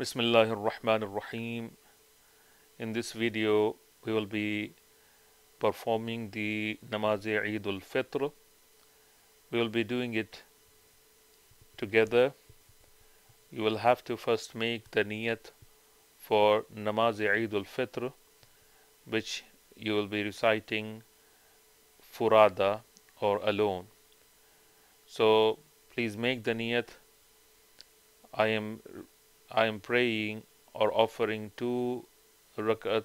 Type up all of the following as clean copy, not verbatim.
Bismillahirrahmanirrahim. In this video, we will be performing the Namaz-e-Eid al-Fitr. We will be doing it together. You will have to first make the niyat for Namaz-e-Eid al-Fitr, which you will be reciting furada or alone. So please make the niyat. I am praying or offering 2 rakat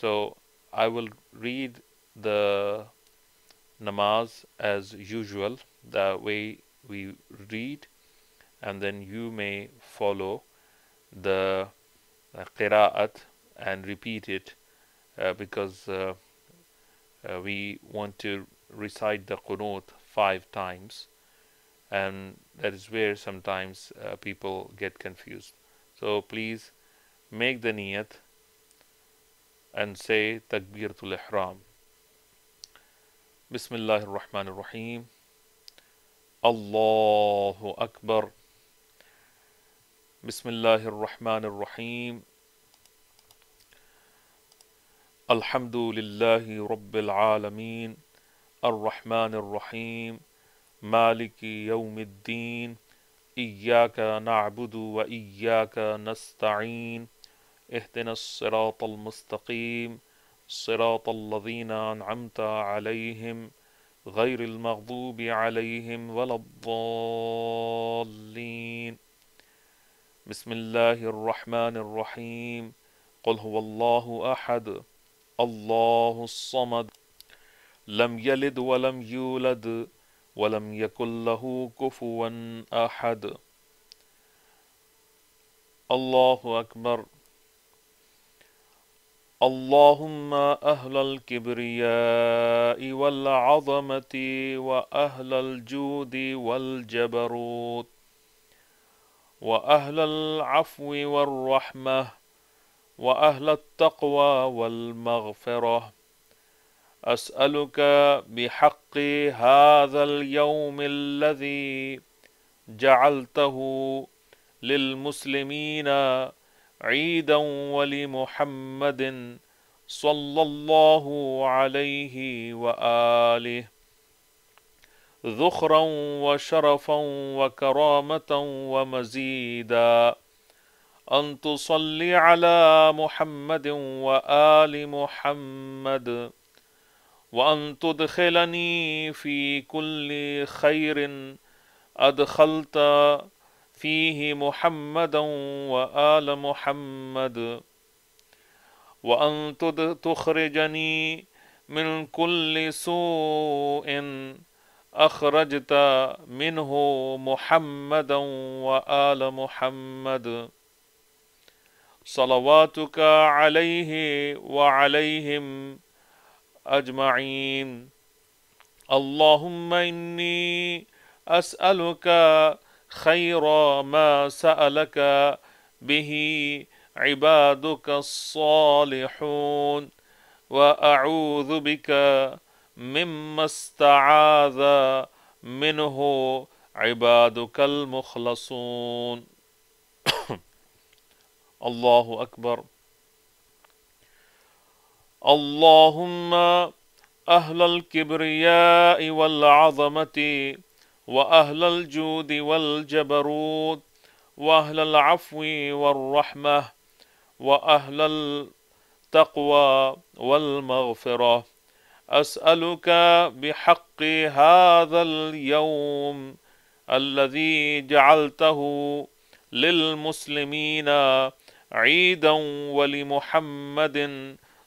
So I will read the namaz as usual, the way we read, and then you may follow the qira'at and repeat it because we want to recite the qunut 5 times, and that is where sometimes people get confused. So please make the niyat and say Takbiratul Ihram. Bismillahir Rahmanir Rahim. Allahu Akbar. Bismillahir Rahmanir Rahim. Alhamdulillahi Rabbil Alameen. الرحمن الرحيم مالك يوم الدين إياك نعبد وإياك نستعين اهدنا الصراط المستقيم صراط الذين أنعمت عليهم غير المغضوب عليهم ولا الضالين. بسم الله الرحمن الرحيم قل هو الله أحد الله الصمد لم يلد ولم يولد ولم يكن له كفوا أحد. الله أكبر. اللهم أهل الكبرياء والعظمة وأهل الجود والجبروت وأهل العفو والرحمة وأهل التقوى والمغفرة، أسألك بحق هذا اليوم الذي جعلته للمسلمين عيدا ولمحمد صلى الله عليه وآله ذخرا وشرفا وكرامة ومزيدا، أن تصلي على محمد وآل محمد، وأن تدخلني في كل خير أدخلت فيه محمدا وآل محمد، وأن تخرجني من كل سوء أخرجت منه محمدا وآل محمد، صلواتك عليه وعليهم أجمعين. اللهم إني أسألك خير ما سألك به عبادك الصالحون، وأعوذ بك مما استعاذ منه عبادك المخلصون. الله أكبر. اللهم أهل الكبرياء والعظمة وأهل الجود والجبروت وأهل العفو والرحمة وأهل التقوى والمغفرة، أسألك بحق هذا اليوم الذي جعلته للمسلمين عيدا ولمحمد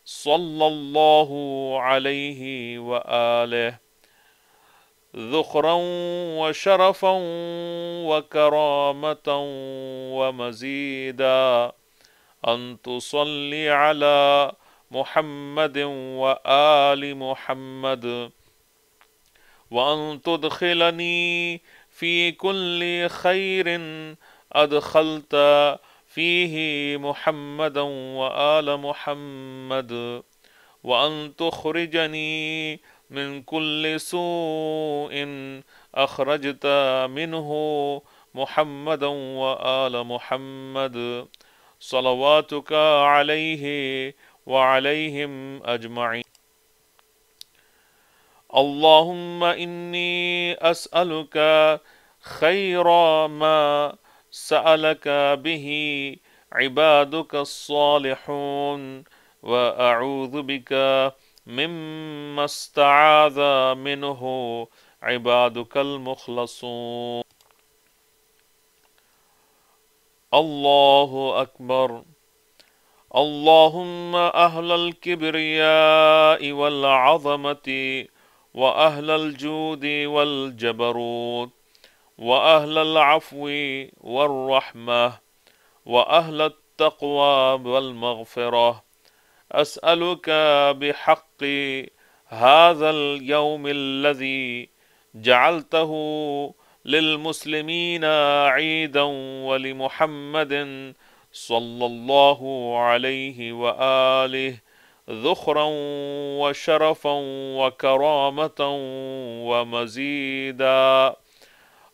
صلى الله عليه وآله ذخرا وشرفا وكرامة ومزيدا، أن تصلي على محمد وآل محمد، وأن تدخلني في كل خير أدخلت فيه محمدا وآل محمد، وأن تخرجني من كل سوء أخرجت منه محمدا وآل محمد صلواتك عليه وعليهم أجمعين. اللهم إني أسألك خير ما سألك به عبادك الصالحون، وأعوذ بك مما استعاذ منه عبادك المخلصون. الله أكبر. اللهم أهل الكبرياء والعظمة وأهل الجود والجبروت وأهل العفو والرحمة وأهل التقوى والمغفرة، أسألك بحق هذا اليوم الذي جعلته للمسلمين عيدا ولمحمد صلى الله عليه وآله ذخرا وشرفا وكرامة ومزيدا،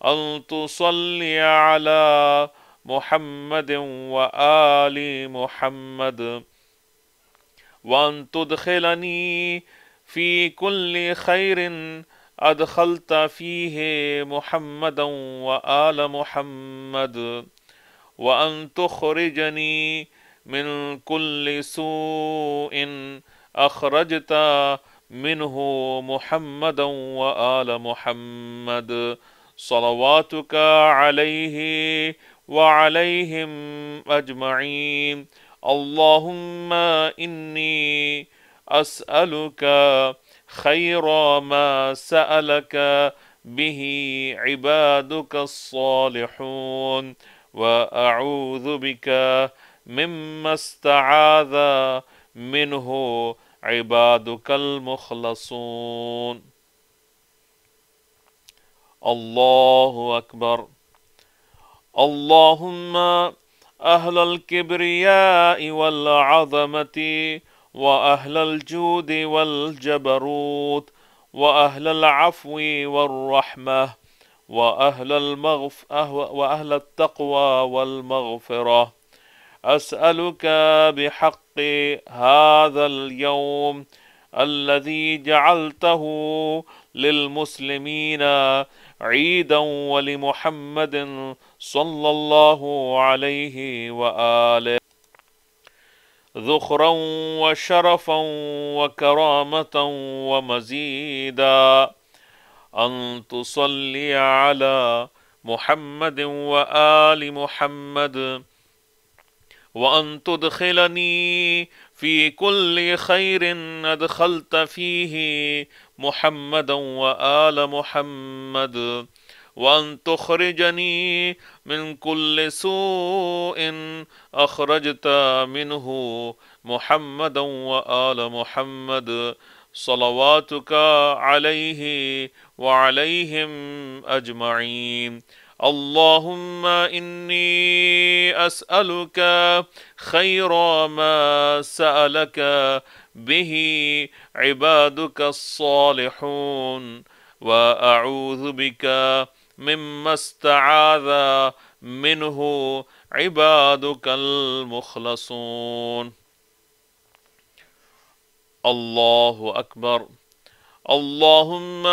أن تصلي على محمد وآل محمد، وأن تدخلني في كل خير أدخلت فيه محمدا وآل محمد، وأن تخرجني من كل سوء أخرجت منه محمدا وآل محمد صلواتك عليه وعليهم أجمعين. اللهم إني أسألك خير ما سألك به عبادك الصالحون، وأعوذ بك مما استعاذ منه عبادك المخلصون. الله أكبر. اللهم أهل الكبرياء والعظمة وأهل الجود والجبروت وأهل العفو والرحمة وأهل التقوى والمغفرة، أسألك بحق هذا اليوم الذي جعلته للمسلمين عيدا ولمحمد صلى الله عليه وآله ذخرا وشرفا وكرامة ومزيدا، أن تصلي على محمد وآل محمد، وأن تدخلني في كل خير أدخلت فيه محمدا وآل محمد، وأن تخرجني من كل سوء أخرجت منه محمدا وآل محمد صلواتك عليه وعليهم أجمعين. اللهم إني أسألك خير ما سألك به عبادك الصالحون، وأعوذ بك مما استعاذ منه عبادك المخلصون. الله أكبر. اللهم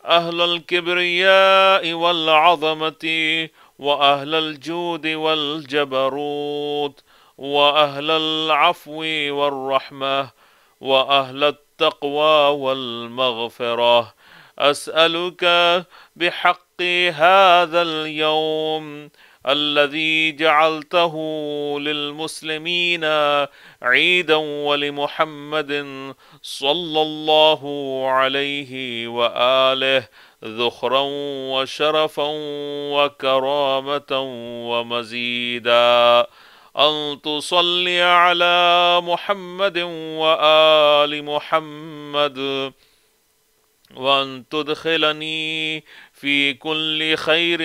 أهل الكبرياء والعظمة وأهل الجود والجبروت وأهل العفو والرحمة وأهل التقوى والمغفرة، أسألك بحق هذا اليوم الذي جعلته للمسلمين عيدا ولمحمد صلى الله عليه وآله ذخرا وشرفا وكرامة ومزيدا، أن تصلي على محمد وآل محمد، وأن تدخلني في كل خير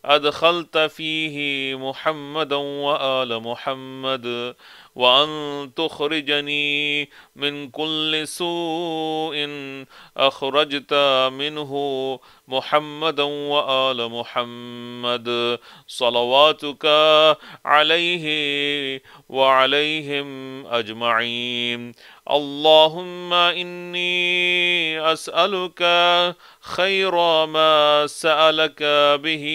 أدخلت فيه محمدا وآل محمد، وأن تخرجني من كل سوء أخرجت منه محمدا وآل محمد، صلواتك عليه وعليهم أجمعين. اللهم إني أسألك خير ما سألك به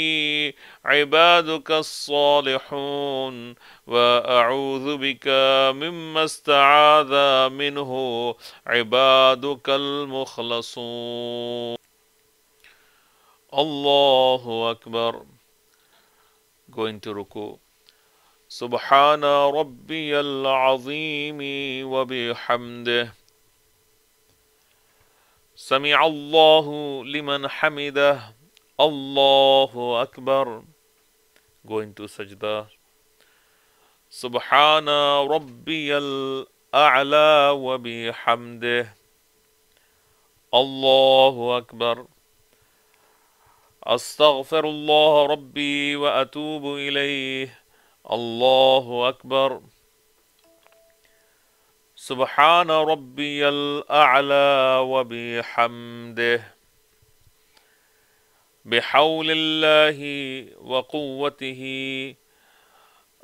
عبادك الصالحون، وأعوذ بك مما استعاذ منه عبادك المخلصون. الله أكبر. Going to ruku. سبحان ربي العظيم وبحمده. سمع الله لمن حمده. الله أكبر. Going to sajda. سبحان ربي الأعلى وبحمده. الله أكبر. أستغفر الله ربي وأتوب إليه. الله أكبر. سبحان ربي الأعلى وبحمده. بحول الله وقوته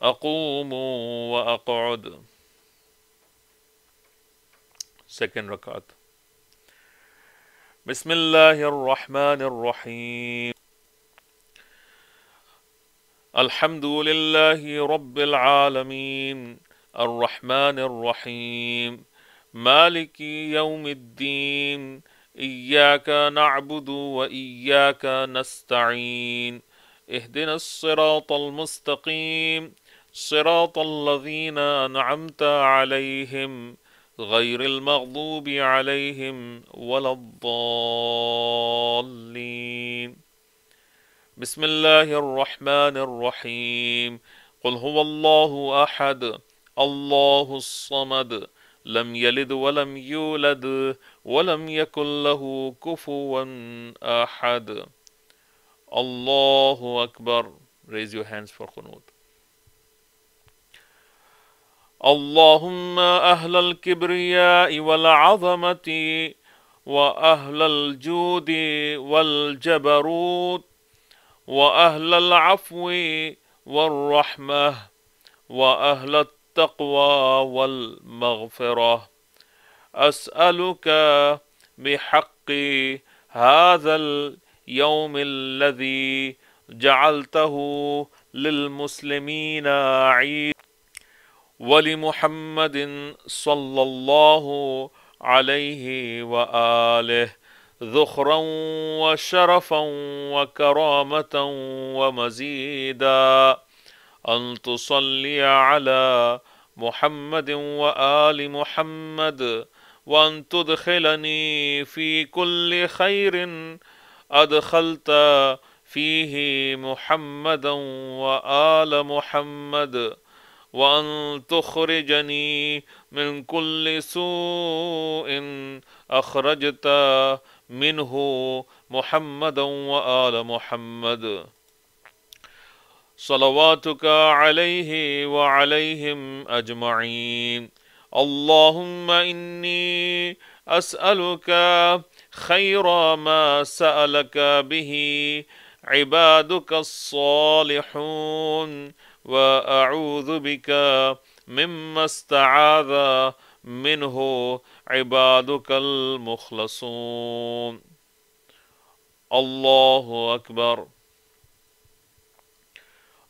أقوم وأقعد. Second rakat. بسم الله الرحمن الرحيم. الحمد لله رب العالمين الرحمن الرحيم مالك يوم الدين إياك نعبد وإياك نستعين اهدنا الصراط المستقيم صراط الذين أنعمت عليهم غير المغضوب عليهم ولا الضالين. بسم الله الرحمن الرحيم. قل هو الله أحد الله الصمد لم يلد ولم يولد ولم يكن له كفوا أحد. الله أكبر. Raise your hands for qunut. اللهم أهل الكبرياء والعظمة وأهل الجود والجبروت وأهل العفو والرحمة وأهل التقوى والمغفرة، أسألك بحق هذا اليوم الذي جعلته للمسلمين عيد ولمحمد صلى الله عليه وآله ذخرا وشرفا وكرامة ومزيدا، أن تصلي على محمد وآل محمد، وأن تدخلني في كل خير أدخلت فيه محمدا وآل محمد، وأن تخرجني من كل سوء أخرجت منه محمدا وآل محمد، صلواتك عليه وعليهم أجمعين. اللهم إني أسألك خير ما سألك به عبادك الصالحون، وأعوذ بك مما استعاذ منه عبادك المخلصون. الله أكبر.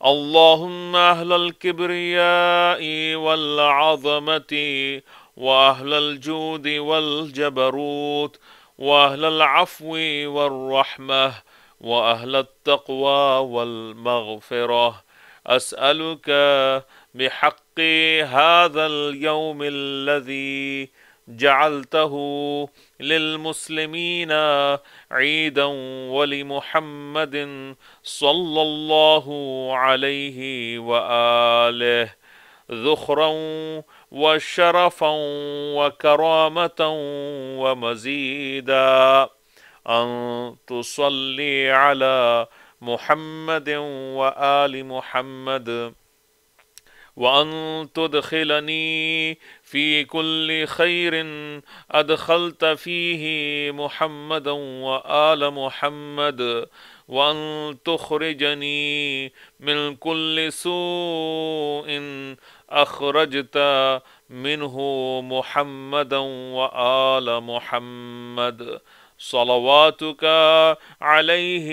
اللهم أهل الكبرياء والعظمة وأهل الجود والجبروت وأهل العفو والرحمة وأهل التقوى والمغفرة، أسألك بحق هذا اليوم الذي جعلته للمسلمين عيدا ولمحمد صلى الله عليه وآله ذخرا وشرفا وكرامة ومزيدا، أن تصلي على محمد وآل محمد وأن تدخلني في كل خير أدخلت فيه محمدا وآل محمد وأن تخرجني من كل سوء أخرجت منه محمدا وآل محمد صلواتك عليه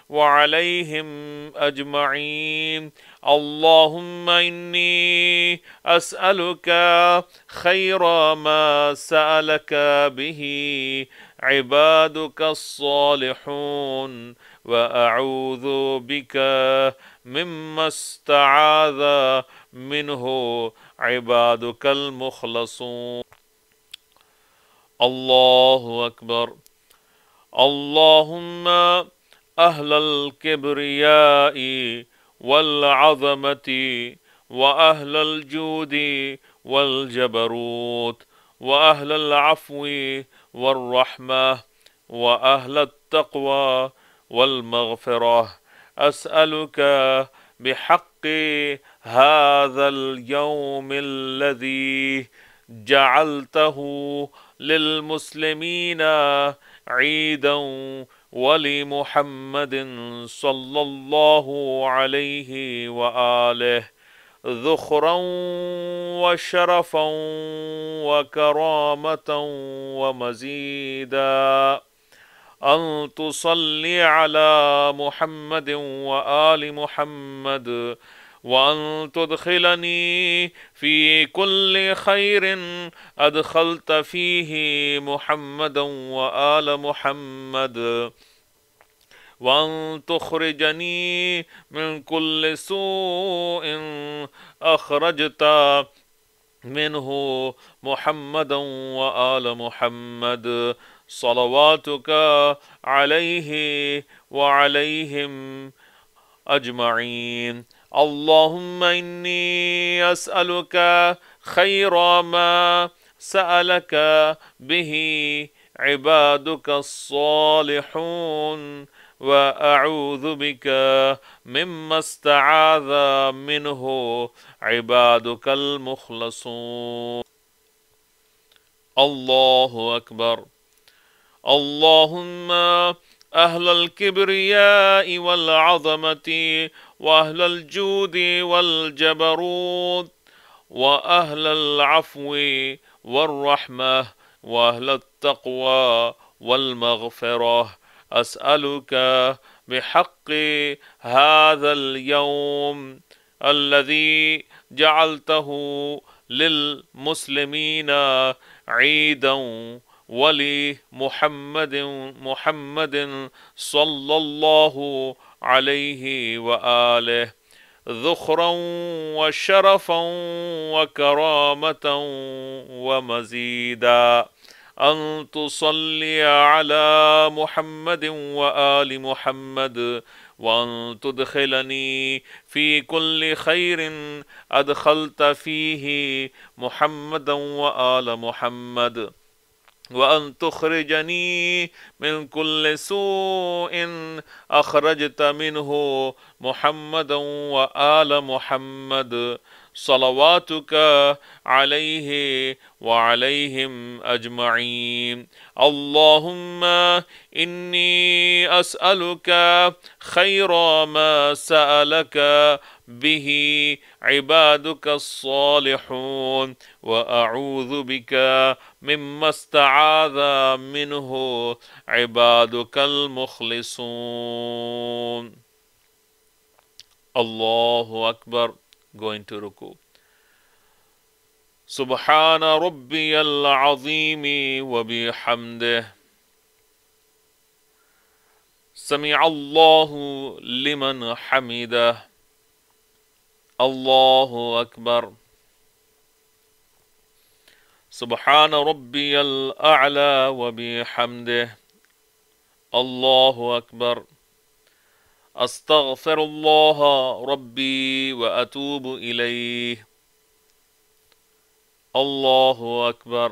وعليهم أجمعين. اللهم إني أسألك خير ما سألك به عبادك الصالحون وأعوذ بك مما استعاذ منه عبادك المخلصون. الله أكبر. اللهم أهل الكبرياء والعظمة وأهل الجود والجبروت وأهل العفو والرحمة وأهل التقوى والمغفرة، أسألك بحق هذا اليوم الذي جعلته للمسلمين عيدا ولمحمد صلى الله عليه وآله ذخرا وشرفا وكرامة ومزيدا، أن تصلي على محمد وآل محمد وأن تدخلني في كل خير أدخلت فيه محمدا وآل محمد وأن تخرجني من كل سوء أخرجت منه محمدا وآل محمد صلواتك عليه وعليهم أجمعين. اللهم إني أسألك خير ما سألك به عبادك الصالحون وأعوذ بك مما استعاذ منه عبادك المخلصون. الله أكبر. اللهم أهل الكبرياء والعظمة وأهل الجود والجبروت وأهل العفو والرحمة وأهل التقوى والمغفرة، أسألك بحق هذا اليوم الذي جعلته للمسلمين عيدا ولمحمد صلى الله عليه وآله ذخرا وشرفا وكرامة ومزيدا، أن تصلي على محمد وآل محمد وأن تدخلني في كل خير أدخلت فيه محمدا وآل محمد وأن تخرجني من كل سوء أخرجت منه محمدا وآل محمد صلواتك عليه وعليهم أجمعين. اللهم إني أسألك خير ما سألك به عبادك الصالحون وأعوذ بك مما استعاذ منه عبادك المخلصون. الله أكبر. Going to ruku. سبحان ربي العظيم وبحمده. سمع الله لمن حمده. الله أكبر. سبحان ربي الأعلى وبحمده. الله أكبر. أستغفر الله ربي وأتوب إليه. الله أكبر.